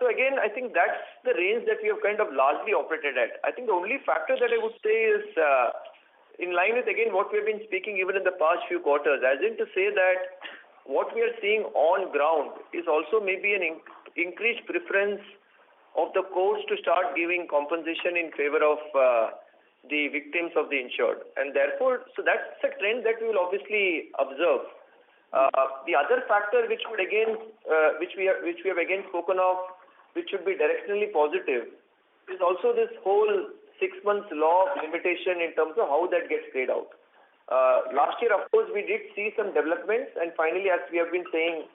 So again, I think that's the range that we have kind of largely operated at. I think the only factor that I would say is in line with, again, what we have been speaking even in the past few quarters, as in to say that what we are seeing on ground is also maybe an increased preference of the courts to start giving compensation in favor of the victims of the insured. And therefore, so that's a trend that we will obviously observe. The other factor which would again, which we have again spoken of, which should be directionally positive, is also this whole 6 months law of limitation in terms of how that gets played out. Last year, of course, we did see some developments, and finally, as we have been saying,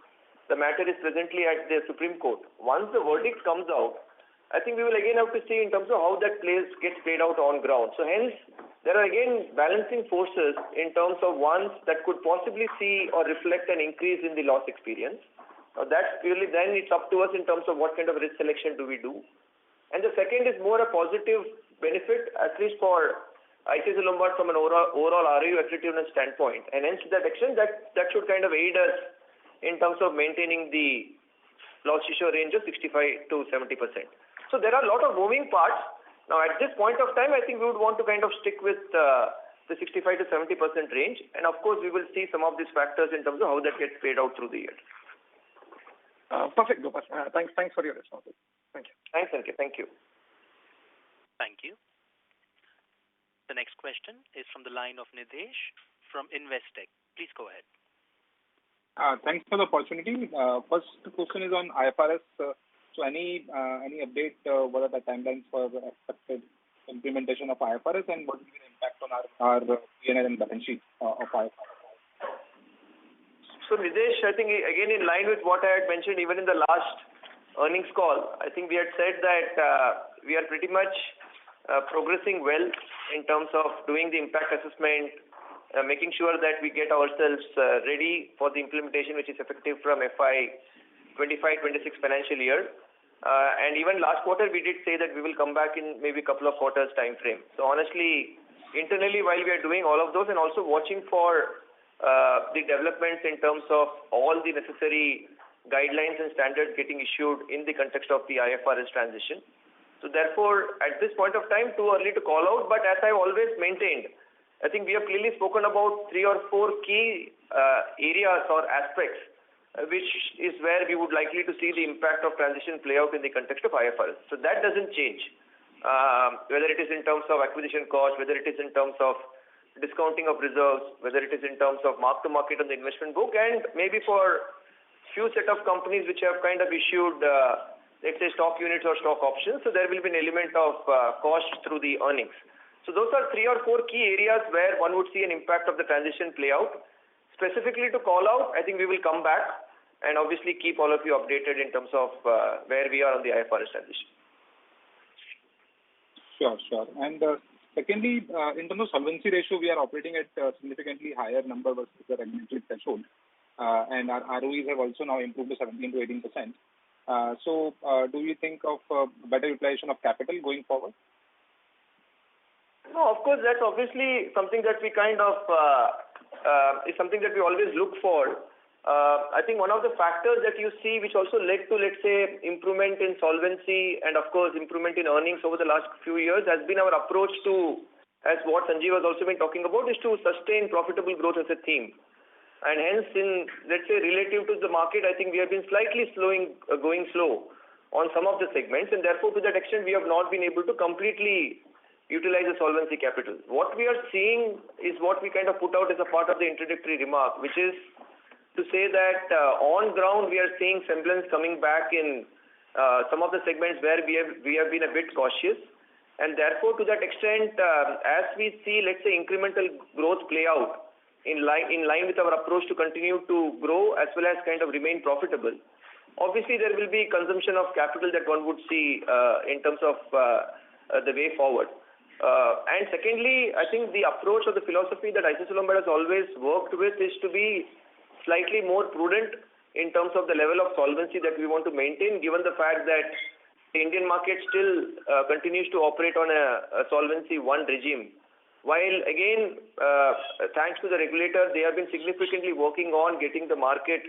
the matter is presently at the Supreme Court. Once the verdict comes out, I think we will again have to see in terms of how that gets played out on ground. So hence, there are again balancing forces in terms of ones that could possibly see or reflect an increase in the loss experience. That's purely then it's up to us in terms of what kind of risk selection do we do. And the second is more a positive benefit, at least for ICICI Lombard from an overall ROE effectiveness standpoint. And hence to that extent, that should kind of aid us in terms of maintaining the loss ratio range of 65 to 70%. So there are a lot of moving parts. Now at this point of time, I think we would want to kind of stick with the 65 to 70% range. And of course, we will see some of these factors in terms of how that gets played out through the year. Perfect, Gopal. Thanks for your responses. Thank you. Thanks, Sanket. Thank you. Thank you. The next question is from the line of Nidhesh from Investec. Please go ahead. Thanks for the opportunity. First question is on IFRS. So any update? What are the timelines for the expected implementation of IFRS, and what will be the impact on our P&L and balance sheet of IFRS? So Nidhesh, I think again in line with what I had mentioned even in the last earnings call, I think we had said that we are pretty much progressing well in terms of doing the impact assessment, making sure that we get ourselves ready for the implementation, which is effective from FY25-26 financial year. And even last quarter, we did say that we will come back in maybe a couple of quarters time frame. So honestly, internally, while we are doing all of those and also watching for the developments in terms of all the necessary guidelines and standards getting issued in the context of the IFRS transition. So therefore, at this point of time, too early to call out, but as I've always maintained, I think we have clearly spoken about 3 or 4 key areas or aspects which is where we would likely to see the impact of transition play out in the context of IFRS. So that doesn't change, whether it is in terms of acquisition cost, whether it is in terms of discounting of reserves, whether it is in terms of mark to market on the investment book, and maybe for few set of companies which have kind of issued, let's say, stock units or stock options. So there will be an element of cost through the earnings. So those are 3 or 4 key areas where one would see an impact of the transition play out. Specifically to call out, I think we will come back and obviously keep all of you updated in terms of where we are on the IFRS transition. Sure. And secondly, in terms of solvency ratio, we are operating at a significantly higher number versus the regulatory threshold. And our ROEs have also now improved to 17 to 18%. So do you think of better utilization of capital going forward? No, of course, that's obviously something that we kind of is something that we always look for. I think one of the factors that you see which also led to, let's say, improvement in solvency and, of course, improvement in earnings over the last few years has been our approach to, as what Sanjeev has also been talking about, is to sustain profitable growth as a theme. And hence, in, let's say, relative to the market, I think we have been slightly going slow on some of the segments, and therefore, to that extent, we have not been able to completely utilize the solvency capital. What we are seeing is what we kind of put out as a part of the introductory remark, which is to say that on ground we are seeing semblance coming back in some of the segments where we have been a bit cautious, and therefore to that extent, as we see, let's say, incremental growth play out in line with our approach to continue to grow as well as kind of remain profitable. Obviously, there will be consumption of capital that one would see in terms of the way forward. And secondly, I think the approach or the philosophy that ICICI Lombard has always worked with is to be slightly more prudent in terms of the level of solvency that we want to maintain, given the fact that the Indian market still continues to operate on a Solvency 1 regime. While again, thanks to the regulator, they have been significantly working on getting the market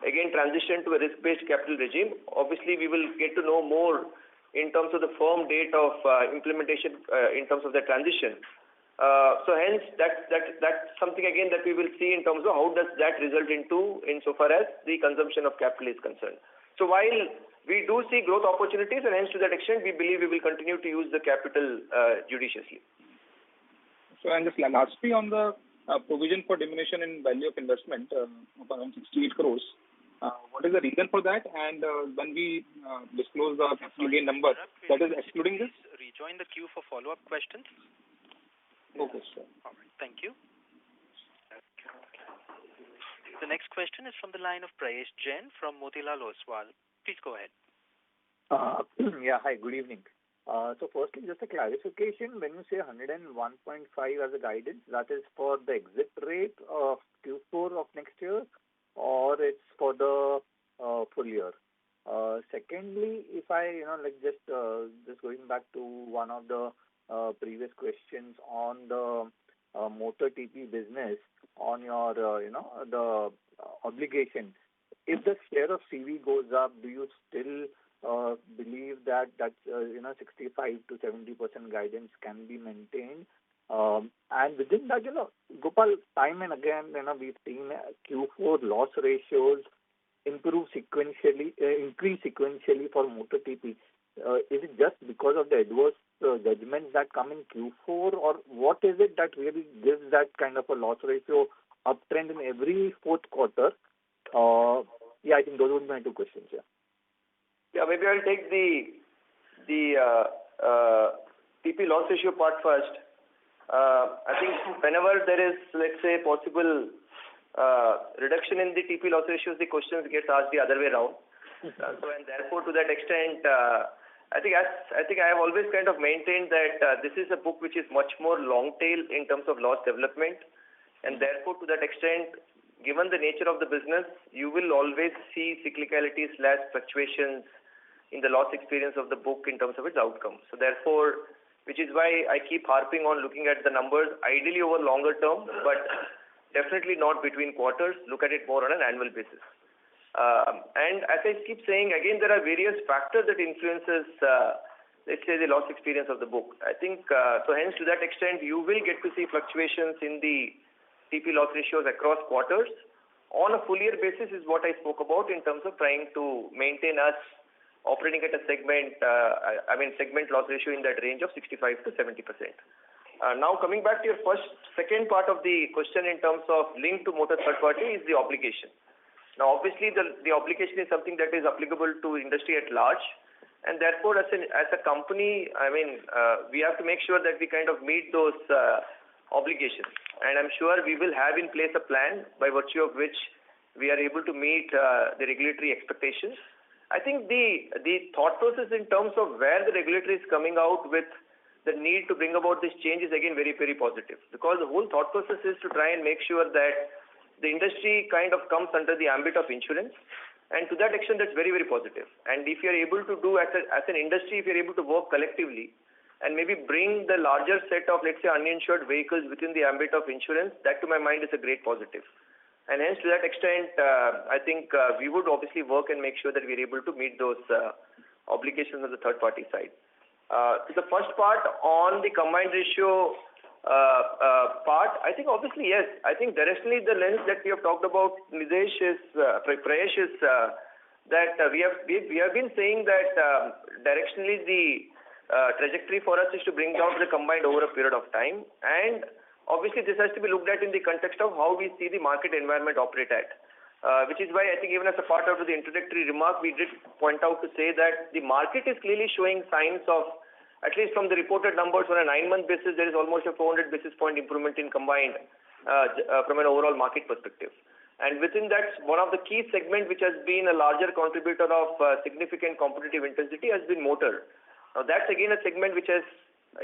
again transition to a risk-based capital regime. Obviously, we will get to know more in terms of the firm date of implementation in terms of the transition. So hence, that's something again that we will see in terms of how does that result into insofar as the consumption of capital is concerned. So while we do see growth opportunities, and hence to that extent, we believe we will continue to use the capital judiciously. So and just lastly on the provision for diminution in value of investment of around 68 crores. What is the reason for that? And when we disclose the capital gain number, that is excluding this? Rejoin the queue for follow-up questions. Okay, sir. All right. Thank you. The next question is from the line of Prayesh Jain from Motilal Oswal. Please go ahead. Yeah, hi, good evening. So firstly, just a clarification, when you say 101.5 as a guidance, that is for the exit rate of Q4 of next year, or it's for the full year? Secondly, if I, just going back to one of the previous questions on the motor TP business, on your, the obligation, if the share of CV goes up, do you still believe that 65 to 70% guidance can be maintained? And within that, Gopal, time and again, we've seen Q4 loss ratios increase sequentially for motor TP. Is it just because of the adverse judgments that come in Q4, or what is it that really gives that kind of a loss ratio uptrend in every fourth quarter? I think those would be my two questions. Yeah, maybe I'll take the TP loss ratio part first. I think whenever there is, let's say, possible reduction in the TP loss ratios, the questions get asked the other way around. So, and therefore, to that extent, I think I have always kind of maintained that this is a book which is much more long tail in terms of loss development, and therefore to that extent, given the nature of the business, you will always see cyclicality/fluctuations in the loss experience of the book in terms of its outcome. So therefore, which is why I keep harping on looking at the numbers ideally over longer term, but definitely not between quarters. Look at it more on an annual basis. And as I keep saying, again, there are various factors that influences, let's say, the loss experience of the book. I think, so hence to that extent, you will get to see fluctuations in the TP loss ratios across quarters. On a full year basis is what I spoke about in terms of trying to maintain us operating at a segment, segment loss ratio in that range of 65 to 70%. Now coming back to your second part of the question in terms of link to motor third party is the obligation. Now, obviously, the obligation is something that is applicable to industry at large, and therefore, as a company, we have to make sure that we kind of meet those obligations. And I'm sure we will have in place a plan by virtue of which we are able to meet the regulatory expectations. I think the thought process in terms of where the regulator is coming out with the need to bring about this change is again very, very positive, because the whole thought process is to try and make sure that the industry kind of comes under the ambit of insurance, and to that extent, that's very, very positive. And if you're able to do as an industry, if you're able to work collectively and maybe bring the larger set of, let's say, uninsured vehicles within the ambit of insurance, that to my mind is a great positive. And hence, to that extent, I think we would obviously work and make sure that we're able to meet those obligations on the third party side. To the first part on the combined ratio part, I think obviously yes. I think directionally the lens that we have talked about, Prayesh, is that we have been saying that directionally the trajectory for us is to bring down the combined over a period of time, and obviously this has to be looked at in the context of how we see the market environment operate at. Which is why I think even as a part of the introductory remark, we did point out to say that the market is clearly showing signs of, at least from the reported numbers on a 9-month basis, there is almost a 400 basis point improvement in combined from an overall market perspective. And within that, one of the key segment which has been a larger contributor of significant competitive intensity has been motor. Now that's again a segment which has,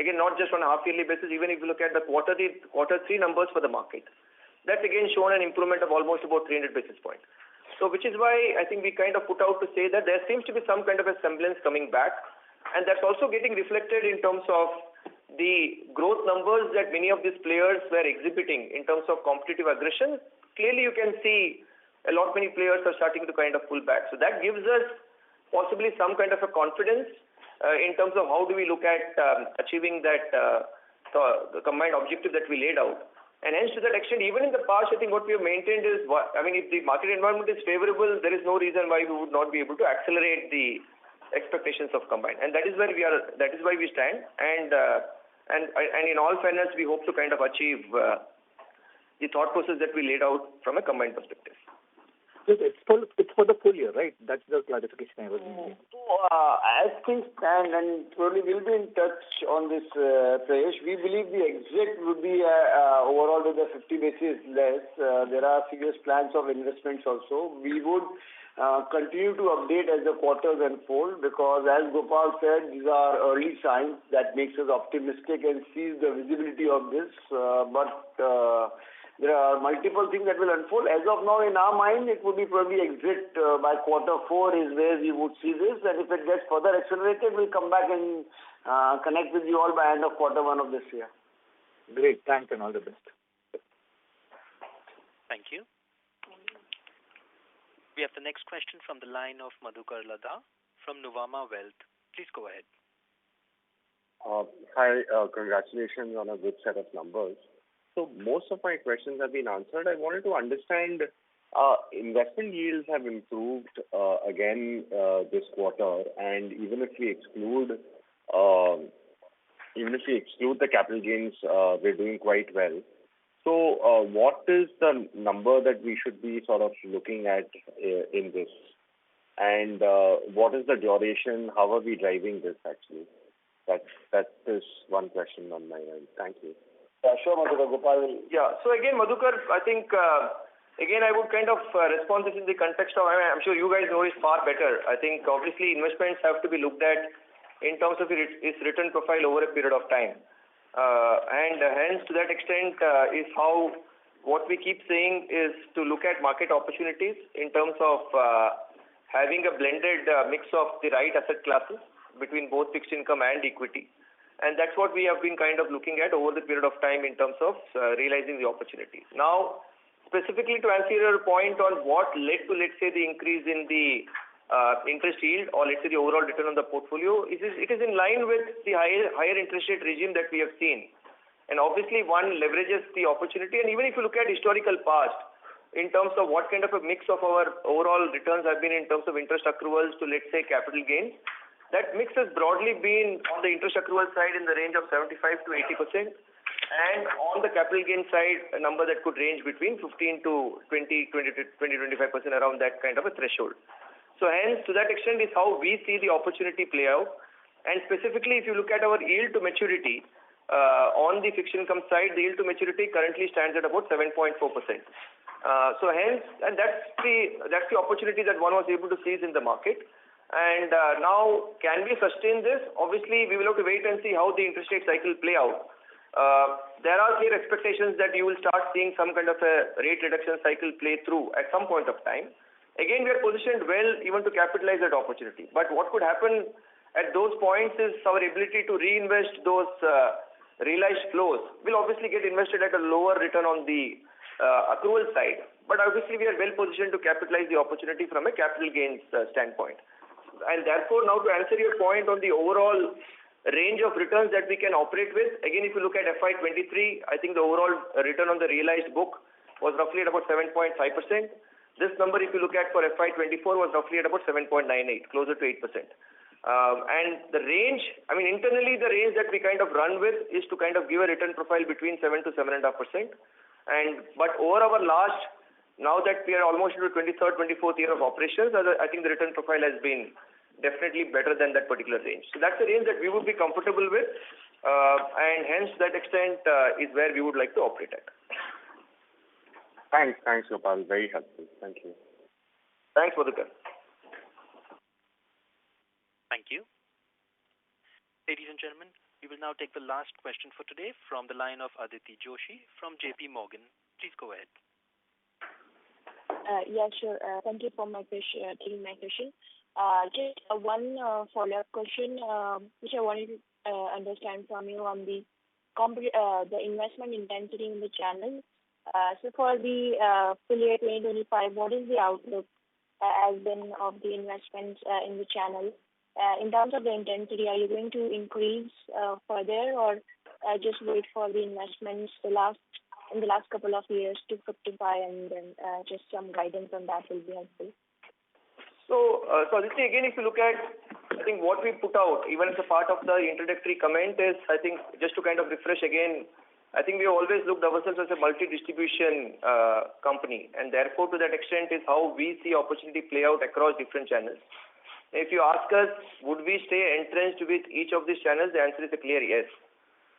again, not just on a half-yearly basis, even if you look at the quarter 3 numbers for the market, that's again shown an improvement of almost about 300 basis points. So which is why I think we kind of put out to say that there seems to be some kind of a semblance coming back, and that's also getting reflected in terms of the growth numbers that many of these players were exhibiting in terms of competitive aggression. Clearly you can see many players are starting to kind of pull back. So that gives us possibly some kind of a confidence in terms of how do we look at achieving that the combined objective that we laid out. And hence to that extent, even in the past, I think what we have maintained is, if the market environment is favorable, there is no reason why we would not be able to accelerate the expectations of combined, and that is where we are. That is why we stand, and in all fairness, we hope to kind of achieve the thought process that we laid out from a combined perspective. It's for the full year, right? That's the clarification I was making. So, as things stand, and probably we'll be in touch on this, Prayesh, we believe the exit would be overall with the 50 basis less. There are serious plans of investments also. We would continue to update as the quarters unfold, because as Gopal said, these are early signs that makes us optimistic and sees the visibility of this. But there are multiple things that will unfold. As of now, in our mind, it would be probably exit by quarter 4 is where we would see this, and if it gets further accelerated, we'll come back and connect with you all by end of quarter 1 of this year. Great, thanks and all the best. Thank you. We have the next question from the line of Madhukar Ladha from Nuvama Wealth. Please go ahead. Hi, congratulations on a good set of numbers. So most of my questions have been answered. I wanted to understand, investment yields have improved again this quarter, and even if we exclude the capital gains, we're doing quite well. So what is the number that we should be sort of looking at in this? And what is the duration? How are we driving this actually? That is one question on my end. Thank you. Yeah, sure, Madhukar. Gopal. Yeah. So again, Madhukar, I think again I would kind of respond this in the context of, I'm sure you guys know it far better. I think obviously investments have to be looked at in terms of its return profile over a period of time. And hence, to that extent, is how what we keep saying is to look at market opportunities in terms of having a blended mix of the right asset classes between both fixed income and equity. And that's what we have been kind of looking at over the period of time in terms of realizing the opportunities. Now, specifically to answer your point on what led to, let's say, the increase in the interest yield or let's say the overall return on the portfolio, it is in line with the higher interest rate regime that we have seen. And obviously one leverages the opportunity, and even if you look at historical past, in terms of what kind of a mix of our overall returns have been in terms of interest accruals to let's say capital gains, that mix has broadly been on the interest accrual side in the range of 75 to 80%, and on the capital gain side, a number that could range between 15 to 20, 25% around that kind of a threshold. So hence, to that extent is how we see the opportunity play out. And specifically, if you look at our yield to maturity, on the fixed income side, the yield to maturity currently stands at about 7.4%. So hence, and that's the opportunity that one was able to seize in the market. And now, can we sustain this? Obviously, we will have to wait and see how the interest rate cycle play out. There are clear expectations that you will start seeing some kind of a rate reduction cycle play through at some point of time. Again, we are positioned well even to capitalize that opportunity. But what could happen at those points is our ability to reinvest those realized flows will obviously get invested at a lower return on the accrual side. But obviously, we are well positioned to capitalize the opportunity from a capital gains standpoint. And therefore, now to answer your point on the overall range of returns that we can operate with, again, if you look at FY23, I think the overall return on the realized book was roughly at about 7.5%. This number, if you look at for FY24, was roughly at about 7.98, closer to 8%. And the range, I mean, internally, the range that we kind of run with is to kind of give a return profile between 7 to 7.5%. But over our last, now that we are almost into 23rd, 24th year of operations, I think the return profile has been definitely better than that particular range. So that's the range that we would be comfortable with, and hence that extent is where we would like to operate at. Thanks, Gopal. Very helpful. Thank you. Thanks, Madhukar. Thank you. Ladies and gentlemen, we will now take the last question for today from the line of Aditi Joshi from JP Morgan. Please go ahead. Yeah, sure. Thank you for taking my question. Just one follow-up question, which I wanted to understand from you on the investment intensity in the channel. So for the full year 2025, what is the outlook has been of the investments in the channel? In terms of the intensity, are you going to increase further, or just wait for the investments in the last couple of years to fructify, and then just some guidance on that will be helpful? So Aditi, again, if you look at, I think what we put out, even as a part of the introductory comment is, I think, just to kind of refresh again, I think we always looked ourselves as a multi-distribution company, and therefore, to that extent, is how we see opportunity play out across different channels. If you ask us, would we stay entrenched with each of these channels, the answer is a clear yes.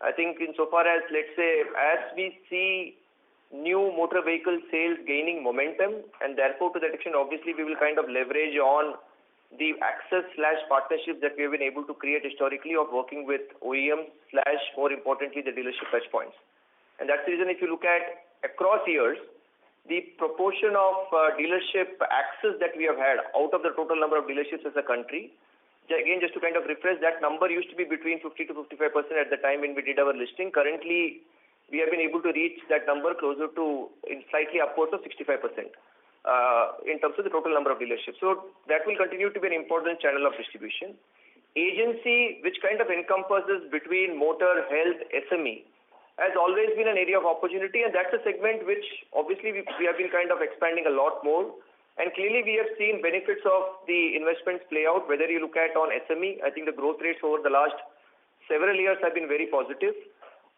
I think insofar as, let's say, as we see new motor vehicle sales gaining momentum, and therefore to that extent, obviously, we will kind of leverage on the access/partnerships that we have been able to create historically of working with OEMs/ more importantly, the dealership touch points. And that's the reason if you look at across years, the proportion of dealership access that we have had out of the total number of dealerships as a country, again, just to kind of refresh, that number used to be between 50 to 55% at the time when we did our listing. Currently, we have been able to reach that number closer to slightly upwards of 65% in terms of the total number of dealerships. So that will continue to be an important channel of distribution. Agency, which kind of encompasses between motor, health, SME, has always been an area of opportunity, and that's a segment which obviously we have been kind of expanding a lot more. And clearly we have seen benefits of the investments play out, whether you look at on SME, I think the growth rates over the last several years have been very positive.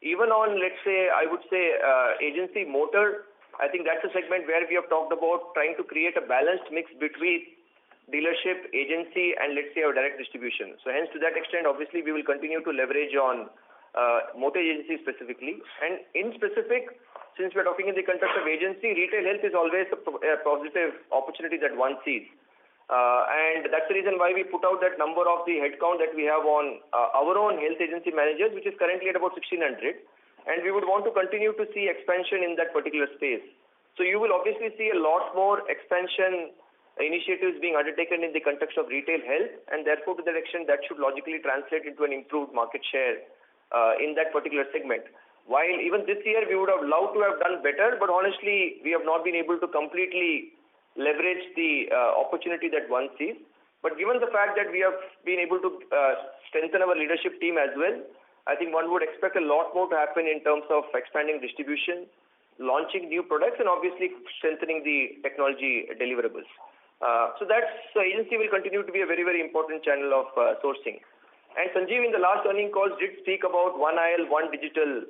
Even on, let's say, I would say agency motor, I think that's a segment where we have talked about trying to create a balanced mix between dealership, agency, and let's say our direct distribution. So hence to that extent, obviously we will continue to leverage on motor agency specifically. And in specific, since we're talking in the context of agency, retail health is always a positive opportunity that one sees. And that's the reason why we put out that number of the headcount that we have on our own health agency managers, which is currently at about 1,600. And we would want to continue to see expansion in that particular space. So you will obviously see a lot more expansion initiatives being undertaken in the context of retail health, and therefore to that extent that should logically translate into an improved market share in that particular segment. While even this year we would have loved to have done better, but honestly we have not been able to completely leverage the opportunity that one sees. But given the fact that we have been able to strengthen our leadership team as well, I think one would expect a lot more to happen in terms of expanding distribution, launching new products, and obviously strengthening the technology deliverables. So that's agency will continue to be a very, very important channel of sourcing. And Sanjeev in the last earning calls did speak about one IL, one digital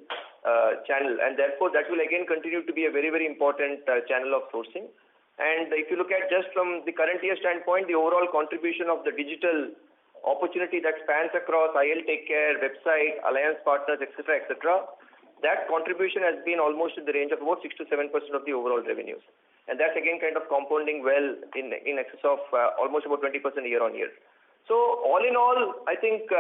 channel, and therefore that will again continue to be a very, very important channel of sourcing. And if you look at just from the current year standpoint, the overall contribution of the digital opportunity that spans across IL Take Care, website, alliance partners, etc., that contribution has been almost in the range of about 6 to 7% of the overall revenues. And that's again kind of compounding well in excess of almost about 20% year on year. So all in all, I think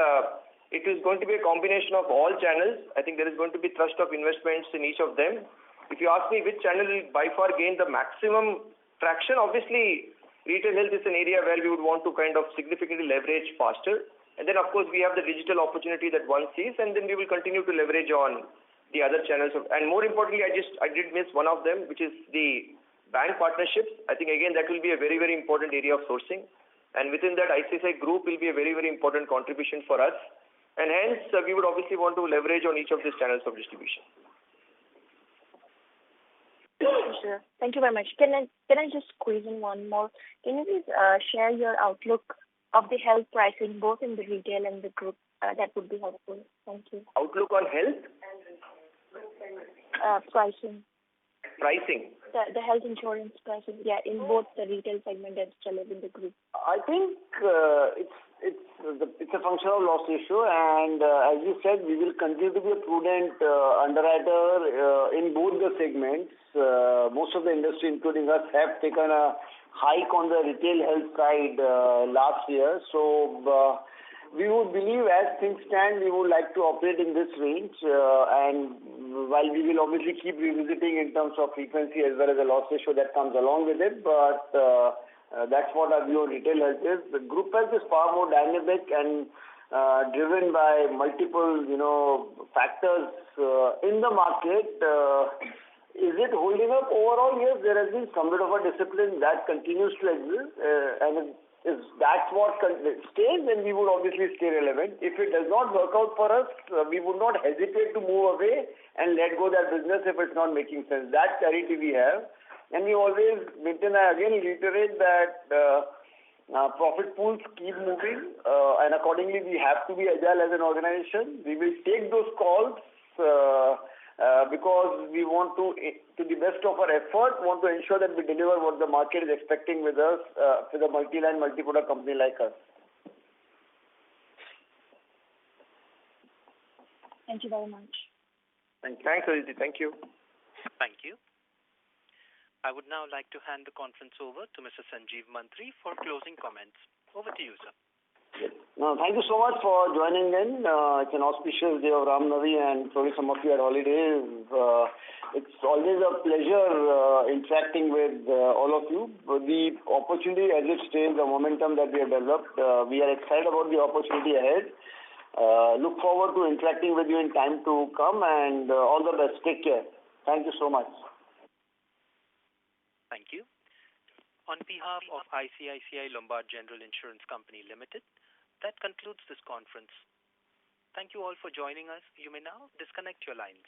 it is going to be a combination of all channels. I think there is going to be thrust of investments in each of them. If you ask me which channel will by far gain the maximum traction, obviously retail health is an area where we would want to kind of significantly leverage faster. And then of course we have the digital opportunity that one sees, and then we will continue to leverage on the other channels. And more importantly, I did miss one of them, which is the bank partnerships. I think again that will be a very, very important area of sourcing. And within that, ICICI Group will be a very, very important contribution for us. And hence, we would obviously want to leverage on each of these channels of distribution. Sure. Thank you very much. Can I just squeeze in one more? Can you please share your outlook of the health pricing, both in the retail and the group? That would be helpful. Thank you. Outlook on health? Pricing. Pricing? The health insurance pricing, yeah, in both the retail segment as well as in the group. I think it's a function of loss ratio, and as you said, we will continue to be a prudent underwriter in both the segments. Most of the industry, including us, have taken a hike on the retail health side last year. So we would believe, as things stand, we would like to operate in this range, and while we will obviously keep revisiting in terms of frequency as well as the loss ratio that comes along with it, but that's what our view on retail health is. The group health is far more dynamic and driven by multiple, factors in the market. Is it holding up overall? Yes, there has been some bit of a discipline that continues to exist, and if that's what stays, then we would obviously stay relevant. If it does not work out for us, we would not hesitate to move away and let go that business if it's not making sense. That clarity we have. And we always maintain, I again reiterate that profit pools keep moving, and accordingly we have to be agile as an organization. We will take those calls because we want to the best of our effort, want to ensure that we deliver what the market is expecting with us, with a multi-line, multi-product company like us. Thank you very much. Thanks, Aditi. Thank you. Thank you. I would now like to hand the conference over to Mr. Sanjeev Mantri for closing comments. Over to you, sir. No, thank you so much for joining in. It's an auspicious day of Ram Navami, and probably some of you are holidays. It's always a pleasure interacting with all of you. The opportunity as it stays, the momentum that we have developed, we are excited about the opportunity ahead. Look forward to interacting with you in time to come, and all the best. Take care. Thank you so much. Thank you. On behalf of ICICI Lombard General Insurance Company Limited, that concludes this conference. Thank you all for joining us. You may now disconnect your lines.